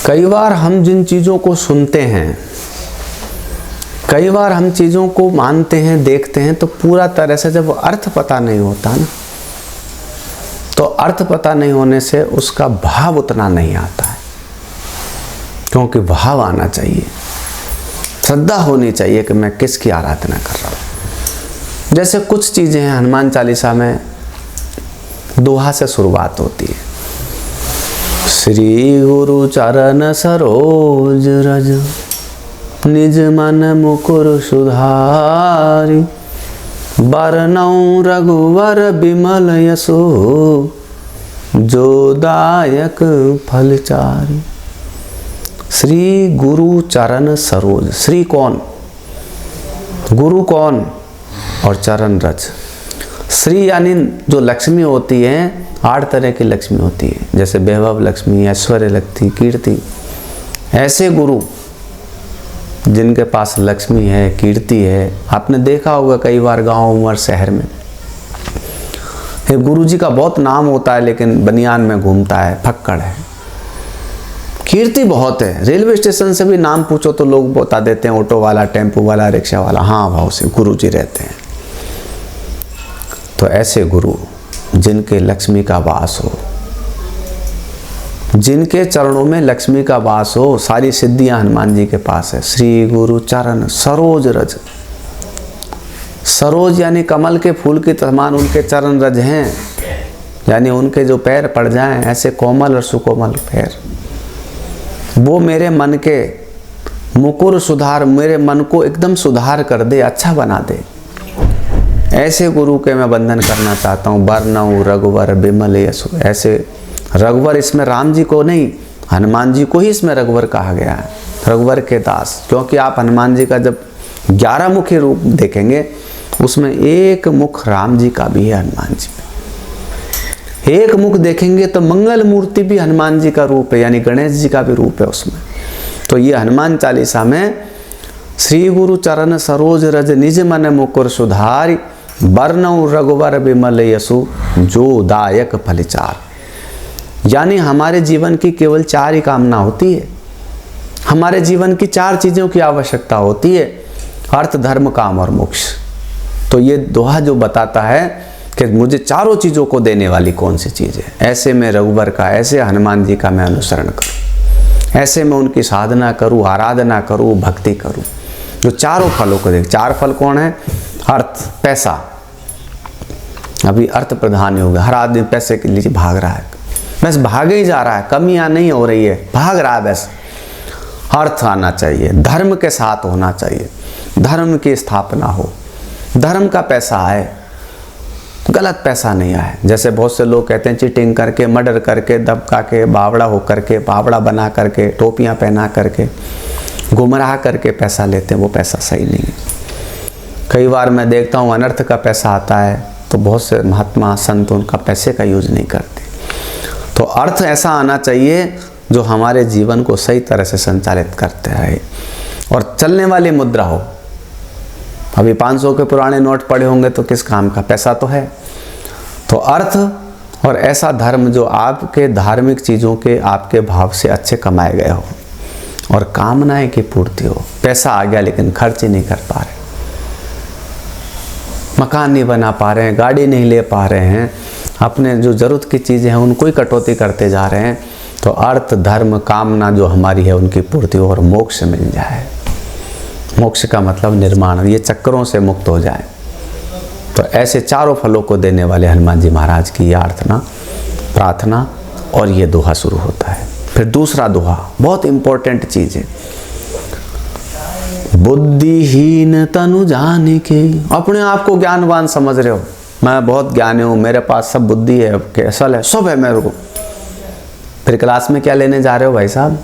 कई बार हम जिन चीज़ों को सुनते हैं, कई बार हम चीज़ों को मानते हैं, देखते हैं, तो पूरा तरह से जब अर्थ पता नहीं होता ना, तो अर्थ पता नहीं होने से उसका भाव उतना नहीं आता है। क्योंकि भाव आना चाहिए, श्रद्धा होनी चाहिए कि मैं किसकी आराधना कर रहा हूँ। जैसे कुछ चीज़ें हैं, हनुमान चालीसा में दोहा से शुरुआत होती है, श्री गुरु चरण सरोज रज निज मन मुकुर सुधारी, बरनउँ रघुवर बिमल यशो जो दायक फलचारी। श्री गुरु चरण सरोज, श्री कौन, गुरु कौन और चरण रज। श्री यानी जो लक्ष्मी होती है, 8 तरह की लक्ष्मी होती है, जैसे वैभव लक्ष्मी, ऐश्वर्य लक्ष्मी, कीर्ति। ऐसे गुरु जिनके पास लक्ष्मी है, कीर्ति है, आपने देखा होगा कई बार गांव और शहर में गुरु जी का बहुत नाम होता है लेकिन बनियान में घूमता है, फक्कड़ है, कीर्ति बहुत है। रेलवे स्टेशन से भी नाम पूछो तो लोग बता देते हैं, ऑटो वाला, टेम्पो वाला, रिक्शा वाला, हाँ भाव से गुरु जी रहते हैं। तो ऐसे गुरु जिनके लक्ष्मी का वास हो, जिनके चरणों में लक्ष्मी का वास हो, सारी सिद्धियां हनुमान जी के पास है। श्री गुरु चरण सरोज रज, सरोज यानी कमल के फूल के समान उनके चरण रज हैं, यानी उनके जो पैर पड़ जाएं ऐसे कोमल और सुकोमल पैर, वो मेरे मन के मुकुर सुधार, मेरे मन को एकदम सुधार कर दे, अच्छा बना दे। ऐसे गुरु के मैं बंधन करना चाहता हूँ। बरनउँ रघुवर बिमल यशो, ऐसे रघुवर इसमें राम जी को नहीं, हनुमान जी को ही इसमें रघुवर कहा गया है, रघुवर के दास। क्योंकि आप हनुमान जी का जब 11 मुखी रूप देखेंगे, उसमें एक मुख राम जी का भी है, हनुमान जी में एक मुख देखेंगे तो मंगल मूर्ति भी हनुमान जी का रूप है, यानी गणेश जी का भी रूप है उसमें। तो ये हनुमान चालीसा में श्री गुरु चरण सरोज रज निज मन मुकुर सुधारी, बरनउँ रघुवर बिमल यशु जो दायक फलचार। यानी हमारे जीवन की केवल 4 ही कामना होती है, हमारे जीवन की 4 चीज़ों की आवश्यकता होती है, अर्थ धर्म काम और मोक्ष। तो ये दोहा जो बताता है कि मुझे 4 चीज़ों को देने वाली कौन सी चीज़ है, ऐसे में रघुवर का, ऐसे हनुमान जी का मैं अनुसरण करूं, ऐसे में उनकी साधना करूं, आराधना करूं, भक्ति करूं, जो 4 फलों को दे। 4 फल कौन है? अर्थ, पैसा। अभी अर्थ प्रधान हो गया, हर आदमी पैसे के लिए भाग रहा है, बस भागे ही जा रहा है, कमियां नहीं हो रही है, भाग रहा है बस। अर्थ आना चाहिए, धर्म के साथ होना चाहिए, धर्म की स्थापना हो, धर्म का पैसा आए, गलत पैसा नहीं आए। जैसे बहुत से लोग कहते हैं चीटिंग करके, मर्डर करके, दबका के, बावड़ा हो करके, बावड़ा बना करके, टोपियां पहना करके, गुमराह करके पैसा लेते हैं, वो पैसा सही नहीं है। कई बार मैं देखता हूँ अनर्थ का पैसा आता है तो बहुत से महात्मा संत उनका पैसे का यूज नहीं करते। तो अर्थ ऐसा आना चाहिए जो हमारे जीवन को सही तरह से संचालित करते रहे और चलने वाली मुद्रा हो। अभी 500 के पुराने नोट पड़े होंगे तो किस काम का, पैसा तो है। तो अर्थ और ऐसा धर्म जो आपके धार्मिक चीज़ों के, आपके भाव से अच्छे कमाए गए हो और कामनाएं की पूर्ति हो। पैसा आ गया लेकिन खर्च ही नहीं कर पा रहे, मकान नहीं बना पा रहे हैं, गाड़ी नहीं ले पा रहे हैं, अपने जो ज़रूरत की चीज़ें हैं उनको ही कटौती करते जा रहे हैं। तो अर्थ धर्म कामना जो हमारी है उनकी पूर्ति हो और मोक्ष मिल जाए। मोक्ष का मतलब निर्माण, ये चक्रों से मुक्त हो जाए। तो ऐसे 4 फलों को देने वाले हनुमान जी महाराज की यार्थना, प्रार्थना और ये दोहा शुरू होता है। फिर दूसरा दोहा बहुत इंपॉर्टेंट चीज़ है, बुद्धिहीन तनु जाने के। अपने आप को ज्ञानवान समझ रहे हो, मैं बहुत ज्ञानी हूँ, मेरे पास सब बुद्धि है, कैसल है, सब है मेरे को। फिर क्लास में क्या लेने जा रहे हो भाई साहब,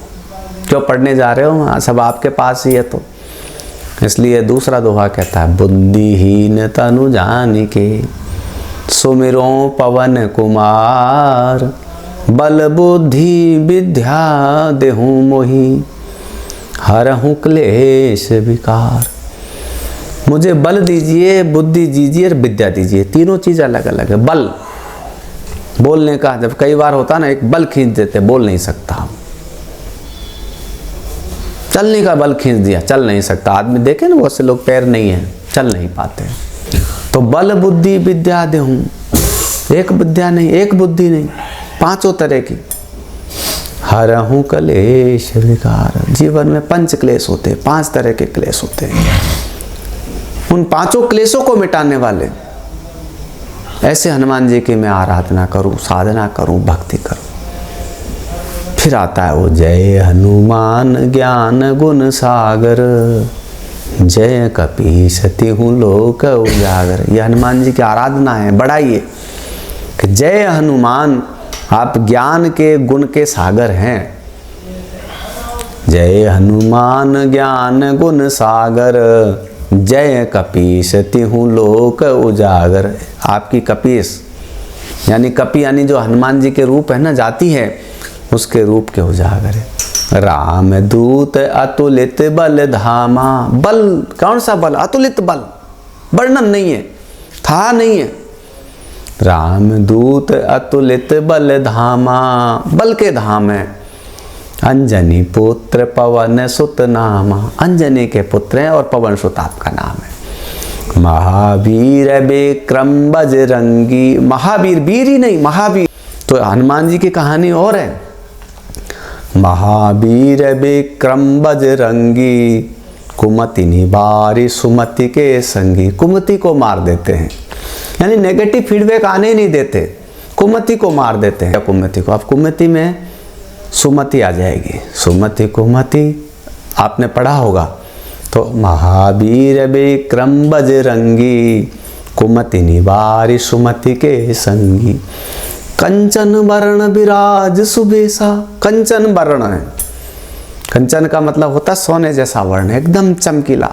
क्यों पढ़ने जा रहे हो? सब आपके पास ही है। तो इसलिए दूसरा दोहा कहता है, बुद्धिहीन तनु जानिके सुमिरो पवन कुमार, बल बुद्धि विद्या देहु मोहि, हरहु क्लेश विकार। मुझे बल दीजिए, बुद्धि दीजिए और विद्या दीजिए। तीनों चीज़ अलग अलग है। बल बोलने का, जब कई बार होता ना, एक बल खींच देते, बोल नहीं सकता, चलने का बल खींच दिया, चल नहीं सकता। आदमी देखे ना, बहुत से लोग पैर नहीं है, चल नहीं पाते। तो बल बुद्धि विद्या देहूं, एक विद्या नहीं, एक बुद्धि नहीं, पांचों तरह की। हरहूं क्लेश विकार, जीवन में पंच क्लेश होते हैं, 5 तरह के क्लेश होते हैं। उन 5 क्लेशों को मिटाने वाले ऐसे हनुमान जी की मैं आराधना करूं, साधना करूं, भक्ति करूं। फिर आता है वो जय हनुमान ज्ञान गुण सागर, जय कपीसति हूँ लोक उजागर। ये हनुमान जी की आराधना है, बढ़ाइए कि जय हनुमान, आप ज्ञान के गुण के सागर हैं। जय हनुमान ज्ञान गुण सागर, जय कपीसति हूँ लोक उजागर। आपकी कपीस यानी कपि यानी जो हनुमान जी के रूप है ना, जाती है, उसके रूप के उजागर है। राम दूत अतुलित बल धामा, बल कौन सा बल? अतुलित बल, वर्णन नहीं है, था नहीं है। राम दूत अतुलित बल धामा, बल के धाम है। अंजनी पुत्र पवन सुत नामा, अंजनी के पुत्र हैं और पवन सुत आपका नाम है। महावीर विक्रम बजरंगी, महावीर, वीर ही नहीं, महावीर। तो हनुमान जी की कहानी और है। महावीर विक्रम बजरंगी, कुमति निवारी सुमति के संगी। कुमति को मार देते हैं, यानी नेगेटिव फीडबैक आने नहीं देते, कुमति को मार देते हैं। कुमति को, अब कुमति में सुमति आ जाएगी, सुमति कुमति आपने पढ़ा होगा। तो महावीर विक्रम बजरंगी, कुमति निवारी सुमति के संगी। कंचन वर्ण विराज सुबेसा, कंचन वर्ण है, कंचन का मतलब होता है सोने जैसा वर्ण, एकदम चमकीला।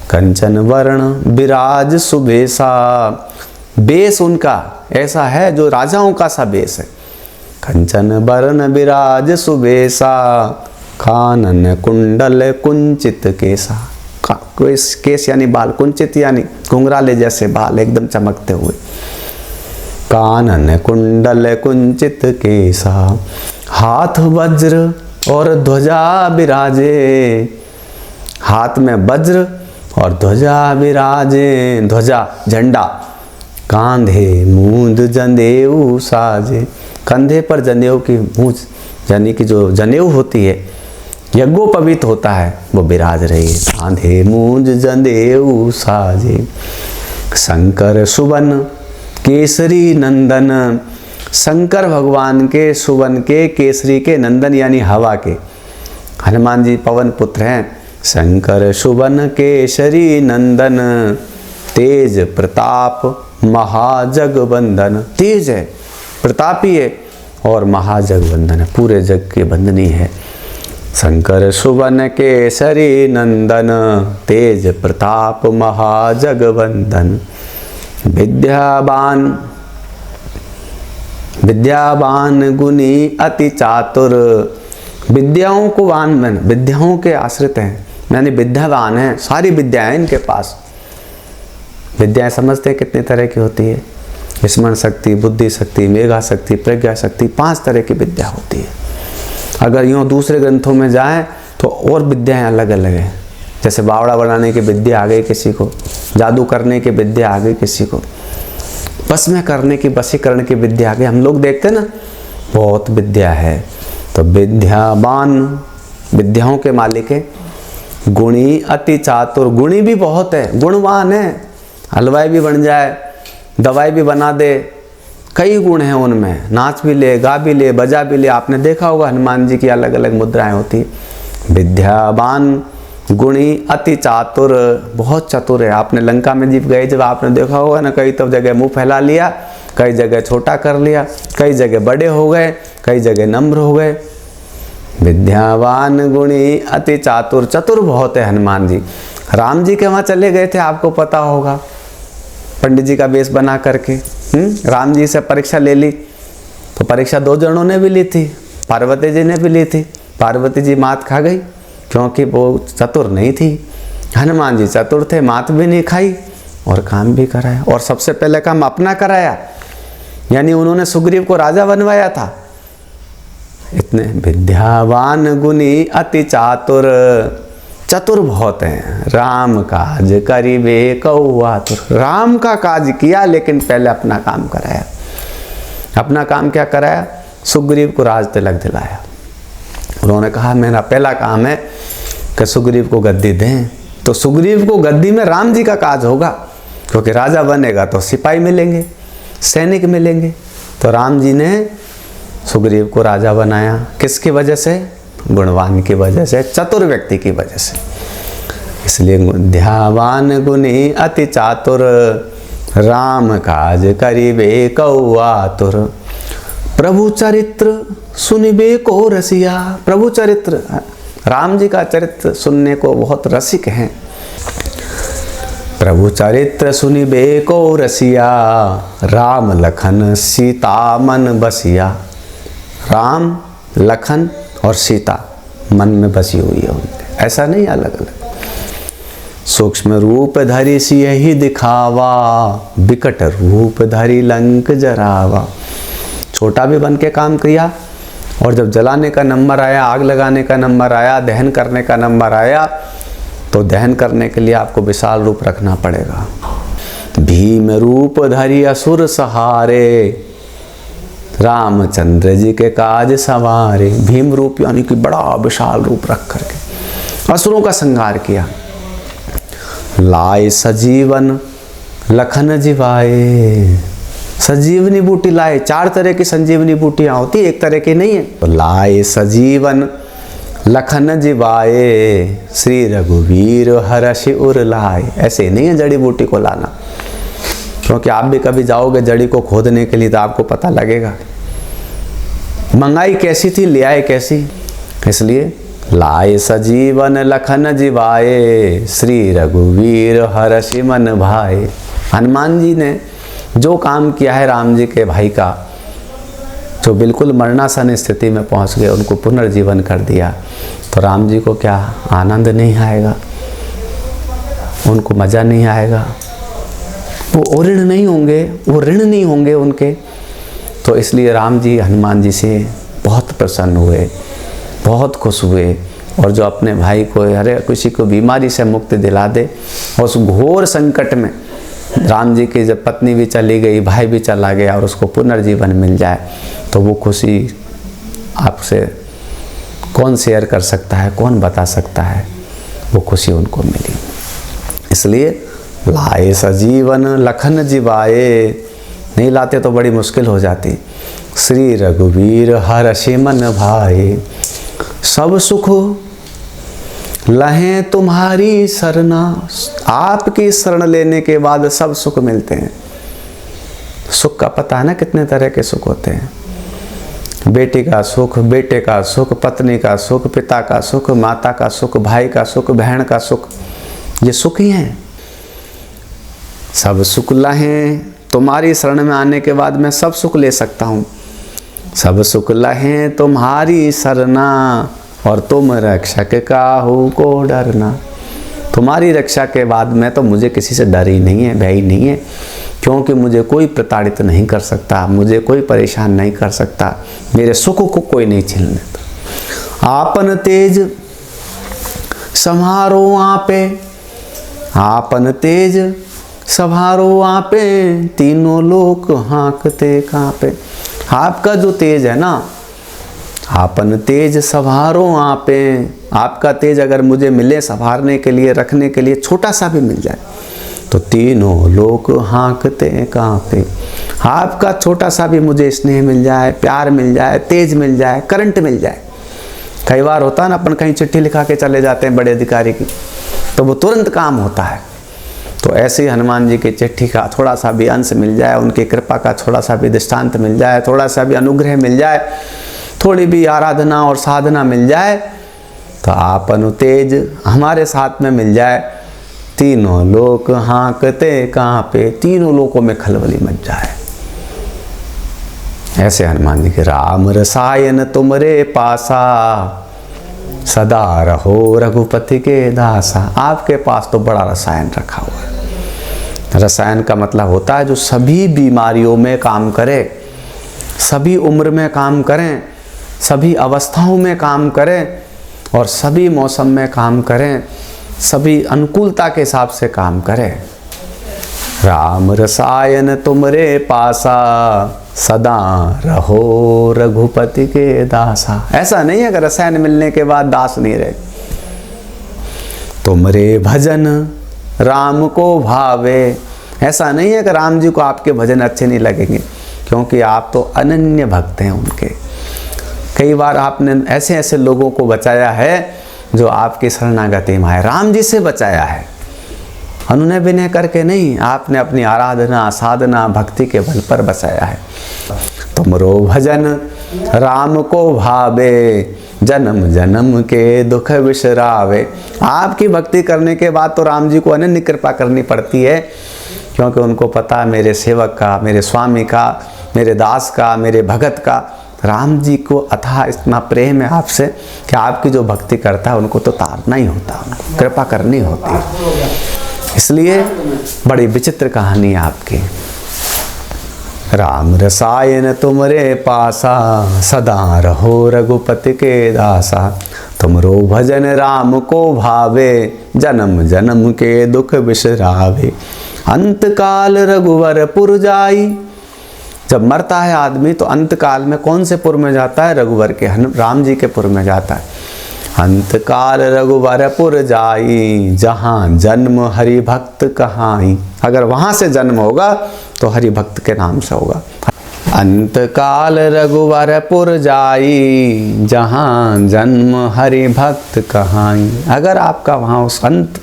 कंचन वर्ण विराज सुबेसा, बेस उनका ऐसा है जो राजाओं का सा बेस है। कंचन वर्ण विराज सुबेसा, कानन कुंडल कुंचित केसा। केस यानी बाल, कुंचित यानी घुंघराले जैसे बाल, एकदम चमकते हुए। कानन कुंडल कुंचित केसा, हाथ वज्र और ध्वजा विराजे। हाथ में वज्र और ध्वजा विराजे, ध्वजा झंडा। कांधे मूंद जनेऊ साजे, कंधे पर जनेऊ की मूंज यानी कि जो जनेऊ होती है, यज्ञोपवीत होता है, वो विराज रही है। कांधे मूंज जनेऊ साजे। शंकर सुवन केसरी नंदन, शंकर भगवान के सुवन के, केसरी के, नंदन यानी हवा के। हनुमान जी पवन पुत्र हैं। शंकर सुवन केसरी नंदन, तेज प्रताप महाजगवंदन। तेज है, प्रतापी है और महाजगवंदन है, पूरे जग के बंदनी है। शंकर सुवन केसरी नंदन, तेज प्रताप महाजगवंदन। विद्यावान, विद्यावान गुणी अति चातुर। विद्याओं को वान, विद्याओं के आश्रित हैं, यानी विद्यावान है, सारी विद्याएं इनके पास। विद्याएं समझते हैं कितने तरह की होती है? स्मरण शक्ति, बुद्धि शक्ति, मेधा शक्ति, प्रज्ञा शक्ति, 5 तरह की विद्या होती है। अगर यूँ दूसरे ग्रंथों में जाएं तो और विद्याएं अलग अलग हैं। जैसे बावड़ा बनाने की विद्या आ गई किसी को, जादू करने की विद्या आ गई किसी को, बस में करने की, वशीकरण की विद्या आ गई। हम लोग देखते ना, बहुत विद्या है। तो विद्यावान, विद्याओं के मालिक है। गुणी अति चातुर, गुणी भी बहुत है, गुणवान है। हलवाई भी बन जाए, दवाई भी बना दे, कई गुण हैं उनमें। नाच भी ले, गा भी ले, बजा भी ले। आपने देखा होगा हनुमान जी की अलग अलग मुद्राएं होती। विद्यावान, गुणी, अति चातुर, बहुत चतुर है। आपने लंका में जीत गए जब, आपने देखा होगा ना, कई तो जगह मुंह फैला लिया, कई जगह छोटा कर लिया, कई जगह बड़े हो गए, कई जगह नम्र हो गए। विद्यावान गुणी अति चातुर, चतुर बहुत है हनुमान जी। राम जी के वहाँ चले गए थे, आपको पता होगा, पंडित जी का वेश बना करके। राम जी से परीक्षा ले ली, तो परीक्षा 2 जनों ने भी ली थी, पार्वती जी ने भी ली थी। पार्वती जी मात खा गई क्योंकि वो चतुर नहीं थी। हनुमान जी चतुर थे, मात भी नहीं खाई और काम भी कराया। और सबसे पहले काम अपना कराया, यानी उन्होंने सुग्रीव को राजा बनवाया था। इतने विद्यावान गुणी अति चातुर, चतुर बहुत हैं। राम काज करिबे कऊ आतुर, राम का काज किया लेकिन पहले अपना काम कराया। अपना काम क्या कराया? सुग्रीव को राज तिलक दिलाया। उन्होंने कहा मेरा पहला काम है कि सुग्रीव को गद्दी दें। तो सुग्रीव को गद्दी में राम जी का काज होगा, क्योंकि राजा बनेगा तो सिपाही मिलेंगे, सैनिक मिलेंगे। तो राम जी ने सुग्रीव को राजा बनाया। किसकी वजह से? गुणवान की वजह से, चतुर व्यक्ति की वजह से। इसलिए ध्यावान गुणी अति चातुर, राम काज करिबे कऊ आतुर। प्रभु चरित्र सुनिबे को रसिया, प्रभु चरित्र, राम जी का चरित्र सुनने को बहुत रसिक हैं। प्रभु चरित्र सुनिबे को रसिया, राम लखन सीता मन बसिया। राम, लखन और सीता मन में बसी हुई है उनके, ऐसा नहीं अलग अलग। सूक्ष्म रूप धरि सियहि दिखावा, विकट रूप धरि लंक जरावा। छोटा भी बन के काम किया, और जब जलाने का नंबर आया, आग लगाने का नंबर आया, दहन करने का नंबर आया, तो दहन करने के लिए आपको विशाल रूप रखना पड़ेगा। भीम रूप धरि असुर सहारे, रामचंद्र जी के काज सवारे। भीम रूप यानी कि बड़ा विशाल रूप रख करके असुरों का संहार किया। लाए सजीवन लखन जिवाए, संजीवनी बूटी लाए। 4 तरह की संजीवनी बूटियां होती, एक तरह की नहीं है। तो लाए सजीवन लखन जिवाए, श्री रघुवीर हर्षि उर लाए। ऐसे नहीं है जड़ी बूटी को लाना, क्योंकि आप भी कभी जाओगे जड़ी को खोदने के लिए तो आपको पता लगेगा मंगाई कैसी थी, ले आए कैसी। इसलिए लाए सजीवन लखन जिवाए, श्री रघुवीर हर्षि मन भाए। हनुमान जी ने जो काम किया है राम जी के भाई का, जो बिल्कुल मरणासन स्थिति में पहुंच गए, उनको पुनर्जीवन कर दिया, तो राम जी को क्या आनंद नहीं आएगा? उनको मज़ा नहीं आएगा? वो ऋण नहीं होंगे, वो ऋण नहीं होंगे उनके। तो इसलिए राम जी हनुमान जी से बहुत प्रसन्न हुए, बहुत खुश हुए। और जो अपने भाई को, अरे किसी को बीमारी से मुक्ति दिला दे, और उस घोर संकट में राम जी की जब पत्नी भी चली गई, भाई भी चला गया, और उसको पुनर्जीवन मिल जाए, तो वो खुशी आपसे कौन शेयर कर सकता है, कौन बता सकता है? वो खुशी उनको मिली। इसलिए लाए सजीवन लखन जिवाए, नहीं लाते तो बड़ी मुश्किल हो जाती। श्री रघुवीर हर्षि मन भाए, सब सुख लहें तुम्हारी शरणा। आपकी शरण लेने के बाद सब सुख मिलते हैं। सुख का पता है ना कितने तरह के सुख होते हैं? बेटी का सुख, बेटे का सुख, पत्नी का सुख, पिता का सुख, माता का सुख, भाई का सुख, बहन का सुख, ये सुख ही हैं। सब सुख लहें तुम्हारी शरण में आने के बाद मैं सब सुख ले सकता हूँ। सब सुख लहें तुम्हारी शरणा, और तुम रक्षक काहू को डरना। तुम्हारी रक्षा के बाद में तो मुझे किसी से डर ही नहीं है, भय ही नहीं है, क्योंकि मुझे कोई प्रताड़ित नहीं कर सकता, मुझे कोई परेशान नहीं कर सकता, मेरे सुख को कोई नहीं छीन लेता। आपन तेज संहारो आपे, आपन तेज संहारो आपे, तीनों लोक हाँकते कांपे। आपका जो तेज है ना, आपन तेज संहारो आपे, आपका तेज अगर मुझे मिले संभारने के लिए, रखने के लिए, छोटा सा भी मिल जाए, तो तीनों लोग हाँकते कांपे। आपका छोटा सा भी मुझे स्नेह मिल जाए, प्यार मिल जाए, तेज मिल जाए, करंट मिल जाए। कई बार होता है ना, अपन कहीं चिट्ठी लिखा के चले जाते हैं बड़े अधिकारी की, तो वो तुरंत काम होता है। तो ऐसे ही हनुमान जी की चिट्ठी का थोड़ा सा भी अंश मिल जाए, उनकी कृपा का थोड़ा सा भी दृष्टांत मिल जाए, थोड़ा सा भी अनुग्रह मिल जाए, थोड़ी भी आराधना और साधना मिल जाए, तो आपन तेज हमारे साथ में मिल जाए, तीनों लोक हाँकते कांपे, तीनों लोकों में खलबली मच जाए। ऐसे हनुमान जी के राम रसायन तुमरे पासा, सदा रहो रघुपति के दासा। आपके पास तो बड़ा रसायन रखा हुआ है। रसायन का मतलब होता है जो सभी बीमारियों में काम करे, सभी उम्र में काम करें, सभी अवस्थाओं में काम करें और सभी मौसम में काम करें, सभी अनुकूलता के हिसाब से काम करें। राम रसायन तुमरे पासा, सदा रहो रघुपति के दासा। ऐसा नहीं है कि रसायन मिलने के बाद दास नहीं रहे। तुमरे भजन राम को भावे, ऐसा नहीं है कि राम जी को आपके भजन अच्छे नहीं लगेंगे, क्योंकि आप तो अनन्य भक्त हैं उनके। कई बार आपने ऐसे ऐसे लोगों को बचाया है जो आपकी शरणागति में आए, राम जी से बचाया है, अनुनय विनय करके नहीं, आपने अपनी आराधना साधना भक्ति के बल पर बचाया है। तुमरो भजन राम को भावे, जन्म जन्म के दुख बिसरावे। आपकी भक्ति करने के बाद तो राम जी को अनन्य कृपा करनी पड़ती है, क्योंकि उनको पता मेरे सेवक का, मेरे स्वामी का, मेरे दास का, मेरे भगत का, राम जी को अथाह इतना प्रेम है आपसे कि आपकी जो भक्ति करता है उनको तो तारना ही होता, उनको कृपा करनी होती है। इसलिए बड़ी विचित्र कहानी है आपकी। राम रसायन तुमरे पासा, सदा रहो रघुपति के दासा। तुमरो भजन राम को भावे, जन्म जन्म के दुख बिसरावे। अंत काल रघुवर पुर जाई, जब मरता है आदमी तो अंत काल में कौन से पुर में जाता है? रघुवर के, राम जी के पुर में जाता है। अंत काल रघुवर पुर जाई, जहाँ जन्म हरि भक्त कहाई। अगर वहाँ से जन्म होगा तो हरि भक्त के नाम से होगा। अंत काल रघुवर पुर जाई, जहाँ जन्म हरि भक्त कहाई। अगर आपका वहाँ उस अंत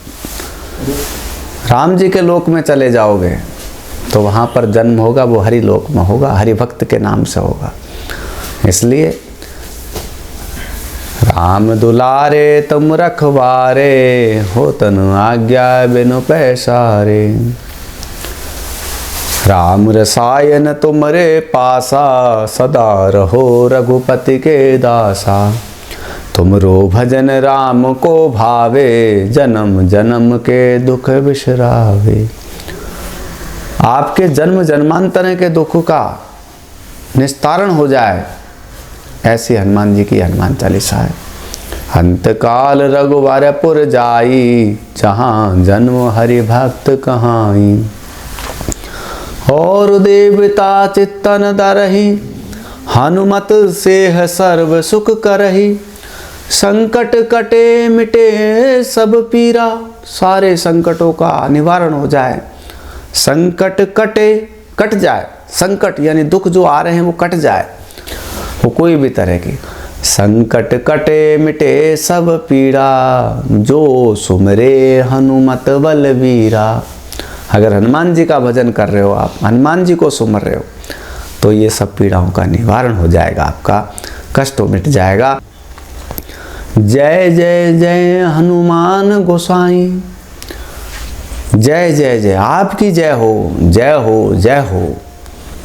राम जी के लोक में चले जाओगे तो वहाँ पर जन्म होगा, वो हरि लोक में होगा, हरि भक्त के नाम से होगा। इसलिए राम दुलारे तुम रखवारे, हो तनु आज्ञा बिनु पैसारे। राम रसायन तुमरे पासा, सदा रहो रघुपति के दासा। तुमरो भजन राम को भावे, जन्म जन्म के दुख बिसरावे। आपके जन्म जन्मांतर के दुख का निस्तारण हो जाए, ऐसी हनुमान जी की हनुमान चालीसा है। अंत काल रघुवर पुर जाई, जहाँ जन्म हरि भक्त कहाई। और देवता चित्तन दरहि, हनुमत सेह सर्व सुख करहि। संकट कटे मिटे सब पीरा, सारे संकटों का निवारण हो जाए। संकट कटे, कट जाए, संकट यानी दुख जो आ रहे हैं वो कट जाए, वो कोई भी तरह की। संकट कटे मिटे सब पीड़ा, जो सुमरे हनुमत बलवीरा। अगर हनुमान जी का भजन कर रहे हो आप, हनुमान जी को सुमर रहे हो, तो ये सब पीड़ाओं का निवारण हो जाएगा, आपका कष्ट मिट जाएगा। जय जय जय हनुमान गोसाई, जय जय जय, आपकी जय हो, जय हो, जय हो।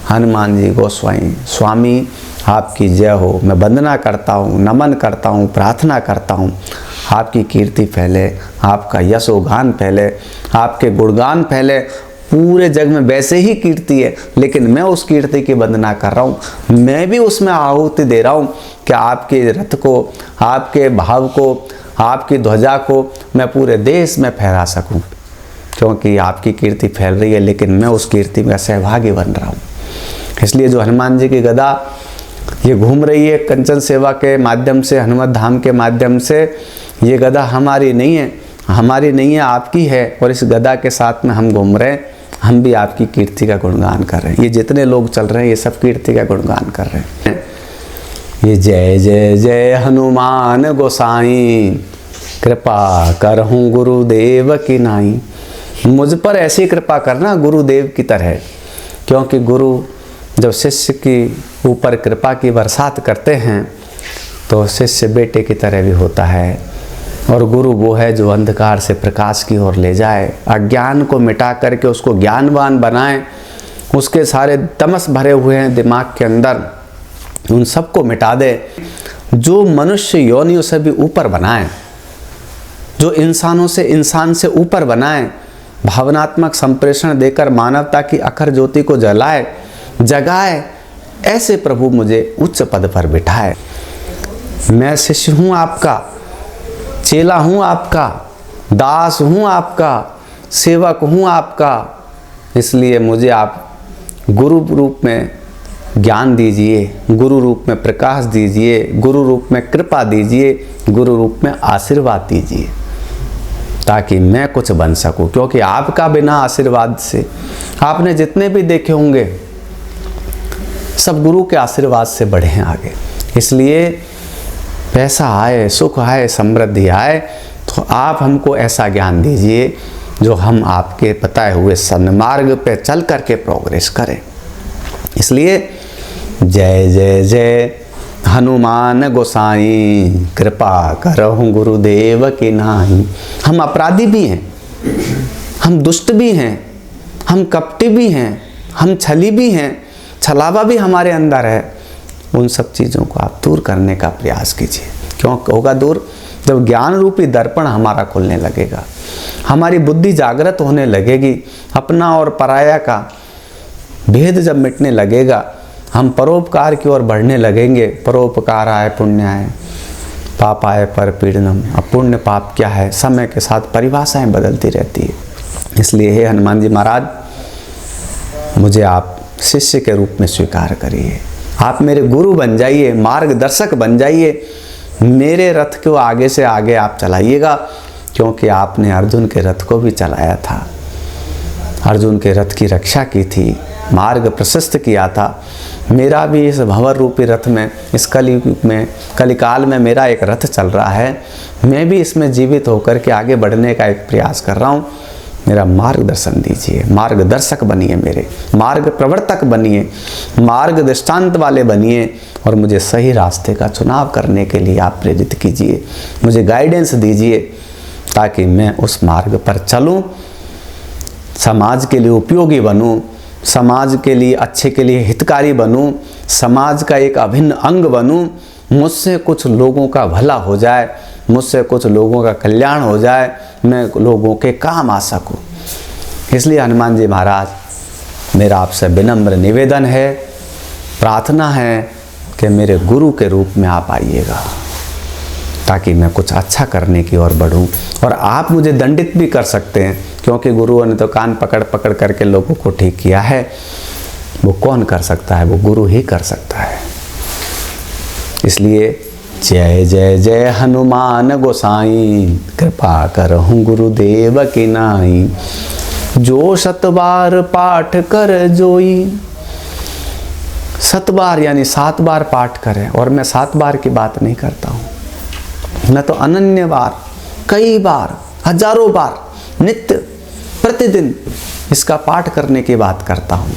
हनुमान जी गोसाई स्वामी आपकी जय हो। मैं वंदना करता हूँ, नमन करता हूँ, प्रार्थना करता हूँ, आपकी कीर्ति फैले, आपका यशोगान फैले, आपके गुणगान फैले। पूरे जग में वैसे ही कीर्ति है, लेकिन मैं उस कीर्ति की वंदना कर रहा हूँ। मैं भी उसमें आहुति दे रहा हूँ कि आपके रथ को, आपके भाव को, आपकी ध्वजा को मैं पूरे देश में फहरा सकूँ, क्योंकि आपकी कीर्ति फैल रही है, लेकिन मैं उस कीर्ति में सहभागी बन रहा हूँ। इसलिए जो हनुमान जी की गदा ये घूम रही है कंचन सेवा के माध्यम से, हनुमत धाम के माध्यम से, ये गदा हमारी नहीं है, हमारी नहीं है, आपकी है। और इस गदा के साथ में हम घूम रहे हैं, हम भी आपकी कीर्ति का गुणगान कर रहे हैं। ये जितने लोग चल रहे हैं ये सब कीर्ति का गुणगान कर रहे हैं। ये जय जय जय हनुमान गोसाई, कृपा करहूँ गुरुदेव की नाई। मुझ पर ऐसी कृपा करना गुरुदेव की तरह, क्योंकि गुरु जब शिष्य की ऊपर कृपा की बरसात करते हैं तो शिष्य बेटे की तरह भी होता है। और गुरु वो है जो अंधकार से प्रकाश की ओर ले जाए, अज्ञान को मिटा करके उसको ज्ञानवान बनाए, उसके सारे तमस भरे हुए हैं दिमाग के अंदर, उन सबको मिटा दे। जो मनुष्य योनियों से भी ऊपर बनाए, जो इंसानों से, इंसान से ऊपर बनाए, भावनात्मक संप्रेषण देकर मानवता की अखर ज्योति को जलाए, जगाए, ऐसे प्रभु मुझे उच्च पद पर बिठाए। मैं शिष्य हूँ आपका, चेला हूँ आपका, दास हूँ आपका, सेवक हूँ आपका। इसलिए मुझे आप गुरु रूप में ज्ञान दीजिए, गुरु रूप में प्रकाश दीजिए, गुरु रूप में कृपा दीजिए, गुरु रूप में आशीर्वाद दीजिए, ताकि मैं कुछ बन सकूं। क्योंकि आपका बिना आशीर्वाद से, आपने जितने भी देखे होंगे सब गुरु के आशीर्वाद से बढ़े हैं आगे। इसलिए पैसा आए, सुख आए, समृद्धि आए, तो आप हमको ऐसा ज्ञान दीजिए जो हम आपके बताए हुए सन्मार्ग पे चल करके प्रोग्रेस करें। इसलिए जय जय जय हनुमान गोसाई, कृपा करहु गुरुदेव की नाई। हम अपराधी भी हैं, हम दुष्ट भी हैं, हम कपटी भी हैं, हम छली भी हैं, छलावा भी हमारे अंदर है। उन सब चीज़ों को आप दूर करने का प्रयास कीजिए। क्यों होगा दूर? जब ज्ञान रूपी दर्पण हमारा खुलने लगेगा, हमारी बुद्धि जागृत होने लगेगी, अपना और पराया का भेद जब मिटने लगेगा, हम परोपकार की ओर बढ़ने लगेंगे। परोपकार आए पुण्य आए, पाप आए पर पीड़नम। अब पुण्य पाप क्या है? समय के साथ परिभाषाएं बदलती रहती है। इसलिए हे हनुमान जी महाराज, मुझे आप शिष्य के रूप में स्वीकार करिए। आप मेरे गुरु बन जाइए, मार्गदर्शक बन जाइए। मेरे रथ को आगे से आगे आप चलाइएगा, क्योंकि आपने अर्जुन के रथ को भी चलाया था, अर्जुन के रथ की रक्षा की थी, मार्ग प्रशस्त किया था। मेरा भी इस भंवर रूपी रथ में, इस कलयुग में, कलिकाल में मेरा एक रथ चल रहा है। मैं भी इसमें जीवित होकर के आगे बढ़ने का एक प्रयास कर रहा हूँ। मेरा मार्गदर्शन दीजिए, मार्गदर्शक बनिए, मेरे मार्ग प्रवर्तक बनिए, मार्ग दृष्टांत वाले बनिए, और मुझे सही रास्ते का चुनाव करने के लिए आप प्रेरित कीजिए, मुझे गाइडेंस दीजिए, ताकि मैं उस मार्ग पर चलूँ, समाज के लिए उपयोगी बनूँ, समाज के लिए अच्छे के लिए हितकारी बनूँ, समाज का एक अभिन्न अंग बनूँ, मुझसे कुछ लोगों का भला हो जाए, मुझसे कुछ लोगों का कल्याण हो जाए, मैं लोगों के काम आ सकूं। इसलिए हनुमान जी महाराज, मेरा आपसे विनम्र निवेदन है, प्रार्थना है कि मेरे गुरु के रूप में आप आइएगा, ताकि मैं कुछ अच्छा करने की ओर बढ़ूं। और आप मुझे दंडित भी कर सकते हैं, क्योंकि गुरुओं ने तो कान पकड़ पकड़ करके लोगों को ठीक किया है। वो कौन कर सकता है? वो गुरु ही कर सकता है। इसलिए जय जय जय हनुमान गोसाई, कृपा करहु गुरुदेव की नाई। जो 7 बार पाठ कर जोई, 7 बार यानी 7 बार पाठ करें। और मैं 7 बार की बात नहीं करता हूँ, मैं तो अनन्य बार, कई बार, हजारों बार, नित्य प्रतिदिन इसका पाठ करने की बात करता हूँ।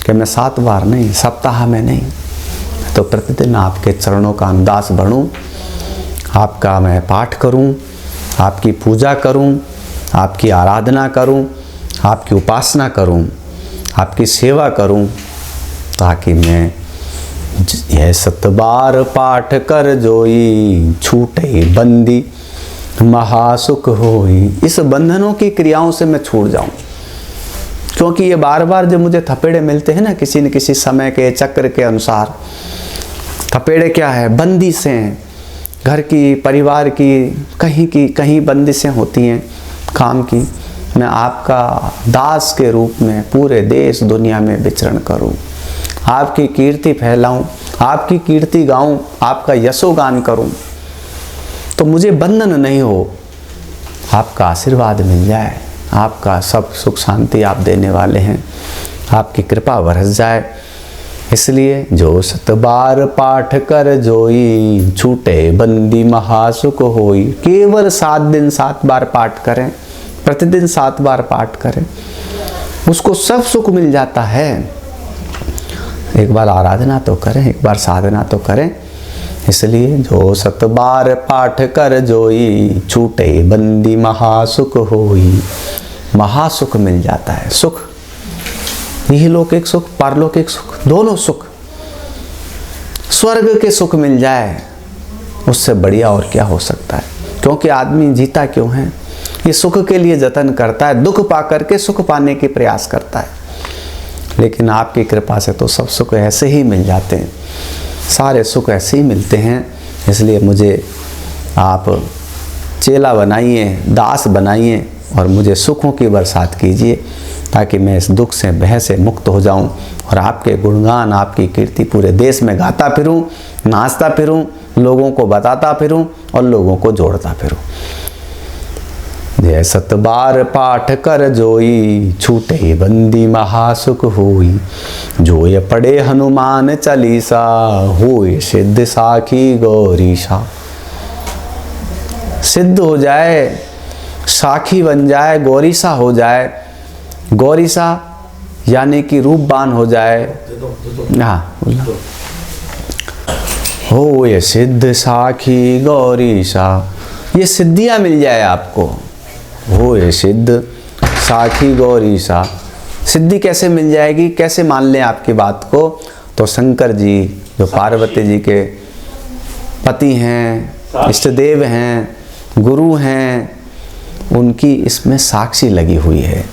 कि मैं 7 बार नहीं, सप्ताह में नहीं, तो प्रतिदिन आपके चरणों का अंदास बढ़ूं, आपका मैं पाठ करूं, आपकी पूजा करूं, आपकी आराधना करूं, आपकी उपासना करूं, आपकी सेवा करूं, ताकि मैं यह 7 बार पाठ कर जोई, छूटे बंदी महासुख होई। इस बंधनों की क्रियाओं से मैं छूट जाऊं। क्योंकि ये बार बार जब मुझे थपेड़े मिलते हैं ना, किसी न किसी समय के चक्र के अनुसार, थपेड़े क्या है? बंदी से हैं, घर की, परिवार की कहीं बंदिशें होती हैं काम की। मैं आपका दास के रूप में पूरे देश दुनिया में विचरण करूं, आपकी कीर्ति फैलाऊं, आपकी कीर्ति गाऊं, आपका यशोगान करूं, तो मुझे बंधन नहीं हो, आपका आशीर्वाद मिल जाए, आपका सब सुख शांति आप देने वाले हैं, आपकी कृपा बरस जाए। इसलिए जो 7 बार पाठ कर जोई, छूटे बंदी महासुख होई। केवल 7 दिन 7 बार पाठ करें, प्रतिदिन 7 बार पाठ करें, उसको सब सुख मिल जाता है। एक बार आराधना तो करें, एक बार साधना तो करें। इसलिए जो 7 बार पाठ कर जोई, छूटे बंदी महासुख होई। महासुख मिल जाता है, सुख, यही लौकिक सुख, पारलौकिक सुख, दोनों सुख, स्वर्ग के सुख मिल जाए, उससे बढ़िया और क्या हो सकता है। क्योंकि आदमी जीता क्यों है? ये सुख के लिए जतन करता है, दुख पा करके सुख पाने की प्रयास करता है। लेकिन आपकी कृपा से तो सब सुख ऐसे ही मिल जाते हैं, सारे सुख ऐसे ही मिलते हैं। इसलिए मुझे आप चेला बनाइए, दास बनाइए और मुझे सुखों की बरसात कीजिए, ताकि मैं इस दुख से, भय से मुक्त हो जाऊं और आपके गुणगान, आपकी कीर्ति पूरे देश में गाता फिरूं, नाचता फिरूं, लोगों को बताता फिरूं और लोगों को जोड़ता फिरूं। जय सत बार पाठ कर जोई, छूटे बंदी महासुख होई। जो ये पढ़े हनुमान चालीसा, होए सिद्ध साखी गौरीशा। सिद्ध हो जाए, साखी बन जाए, गौरीशा हो जाए। गौरीशा यानी कि रूपवान हो जाए। हाँ, हो ये सिद्ध साखी गौरीशा, ये सिद्धियां मिल जाए आपको। हो ये सिद्ध साखी गौरीशा। सिद्धि कैसे मिल जाएगी, कैसे मान लें आपकी बात को? तो शंकर जी जो पार्वती जी के पति हैं, इष्ट देव हैं, गुरु हैं, उनकी इसमें साक्षी लगी हुई है।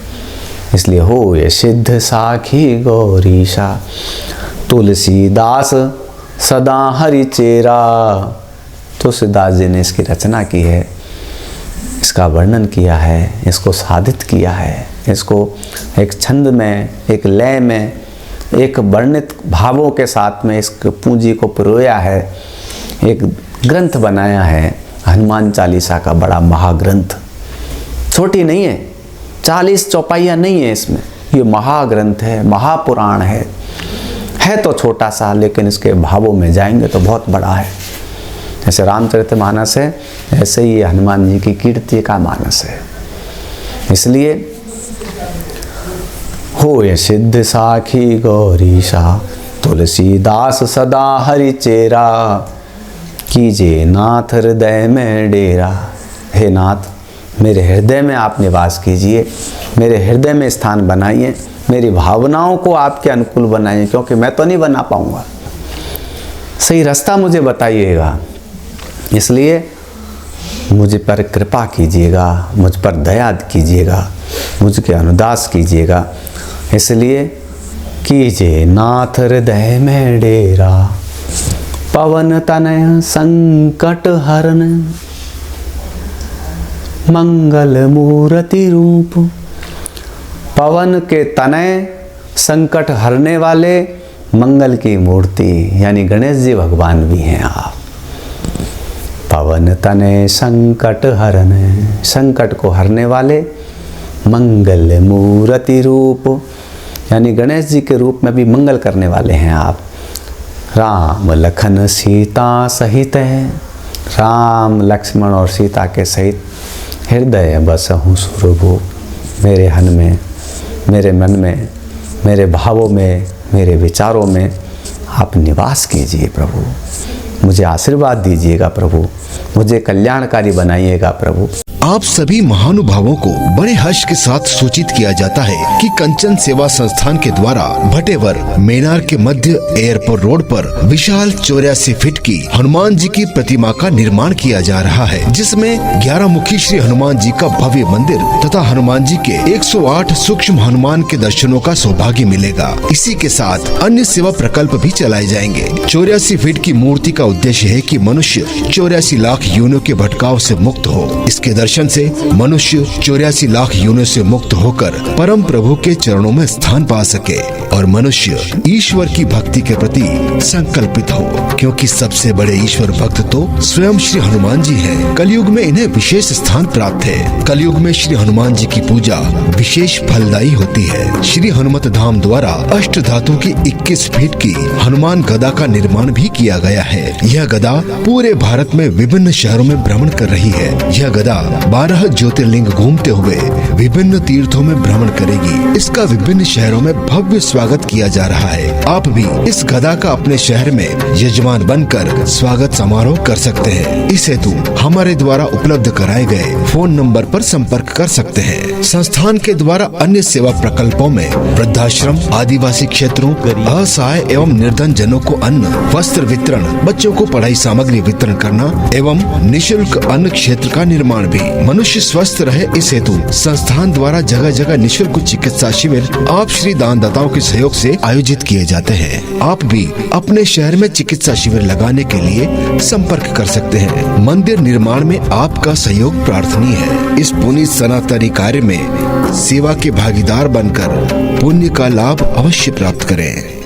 इसलिए हो ये सिद्ध साखी गौरीशा। तुलसीदास सदा हरि चेरा। तुलसीदास जी ने इसकी रचना की है, इसका वर्णन किया है, इसको साधित किया है, इसको एक छंद में, एक लय में, एक वर्णित भावों के साथ में इस पूंजी को पिरोया है, एक ग्रंथ बनाया है। हनुमान चालीसा का बड़ा महाग्रंथ, छोटी नहीं है, 40 चौपाइयाँ नहीं है इसमें, ये महाग्रंथ है, महापुराण है तो छोटा सा, लेकिन इसके भावों में जाएंगे तो बहुत बड़ा है। जैसे रामचरितमानस है, ऐसे ही हनुमान जी की कीर्ति का मानस है। इसलिए हो ये सिद्ध साखी गौरीशा, तुलसीदास सदा हरि चेरा। कीजिए नाथ हृदय में डेरा। हे नाथ, मेरे हृदय में आप निवास कीजिए, मेरे हृदय में स्थान बनाइए, मेरी भावनाओं को आपके अनुकूल बनाइए, क्योंकि मैं तो नहीं बना पाऊंगा। सही रास्ता मुझे बताइएगा, इसलिए मुझ पर कृपा कीजिएगा, मुझ पर दया कीजिएगा, मुझके अनुदास कीजिएगा। इसलिए कीजिए नाथ हृदय में डेरा। पवन तनय संकट हरन, मंगल मूर्ति रूप। पवन के तनय, संकट हरने वाले, मंगल की मूर्ति यानी गणेश जी भगवान भी हैं आप। पवन तनय संकट हरन, संकट को हरने वाले, मंगल मूर्ति रूप यानी गणेश जी के रूप में भी मंगल करने वाले हैं आप। राम लखन सीता सहित है, राम लक्ष्मण और सीता के सहित हृदय बसहु सुरभूप। मेरे हन में, मेरे मन में, मेरे भावों में, मेरे विचारों में आप निवास कीजिए प्रभु। मुझे आशीर्वाद दीजिएगा प्रभु, मुझे कल्याणकारी बनाइएगा प्रभु। आप सभी महानुभावों को बड़े हर्ष के साथ सूचित किया जाता है कि कंचन सेवा संस्थान के द्वारा भटेवर मेनार के मध्य एयरपोर्ट रोड पर विशाल 84 फीट की हनुमान जी की प्रतिमा का निर्माण किया जा रहा है, जिसमें 11 मुखी श्री हनुमान जी का भव्य मंदिर तथा हनुमान जी के 108 सूक्ष्म हनुमान के दर्शनों का सौभाग्य मिलेगा। इसी के साथ अन्य सेवा प्रकल्प भी चलाए जाएंगे। 84 फीट की मूर्ति का उद्देश्य है कि मनुष्य 84 लाख योनियों के भटकाव से मुक्त हो। इसके दर्शन से मनुष्य 84 लाख योनियों से मुक्त होकर परम प्रभु के चरणों में स्थान पा सके और मनुष्य ईश्वर की भक्ति के प्रति संकल्पित हो, क्योंकि सबसे बड़े ईश्वर भक्त तो स्वयं श्री हनुमान जी हैं। कलयुग में इन्हें विशेष स्थान प्राप्त है। कलयुग में श्री हनुमान जी की पूजा विशेष फलदायी होती है। श्री हनुमत धाम द्वारा अष्ट धातु की 21 फीट की हनुमान गदा का निर्माण भी किया गया है। यह गदा पूरे भारत में विभिन्न शहरों में भ्रमण कर रही है। यह गदा 12 ज्योतिर्लिंग घूमते हुए विभिन्न तीर्थों में भ्रमण करेगी। इसका विभिन्न शहरों में भव्य स्वागत किया जा रहा है। आप भी इस गदा का अपने शहर में यजमान बनकर स्वागत समारोह कर सकते हैं। इस हेतु हमारे द्वारा उपलब्ध कराए गए फोन नंबर पर संपर्क कर सकते हैं। संस्थान के द्वारा अन्य सेवा प्रकल्पों में वृद्धाश्रम, आदिवासी क्षेत्रों, असहाय एवं निर्धन जनों को अन्न वस्त्र वितरण, बच्चों को पढ़ाई सामग्री वितरण करना एवं निःशुल्क अन्न क्षेत्र का निर्माण भी। मनुष्य स्वस्थ रहे, इस हेतु संस्थान द्वारा जगह जगह निःशुल्क चिकित्सा शिविर आप श्री दानदाताओं के सहयोग से आयोजित किए जाते हैं। आप भी अपने शहर में चिकित्सा शिविर लगाने के लिए संपर्क कर सकते हैं। मंदिर निर्माण में आपका सहयोग प्रार्थनीय है। इस पुनीत सनातनी कार्य में सेवा के भागीदार बनकर पुण्य का लाभ अवश्य प्राप्त करें।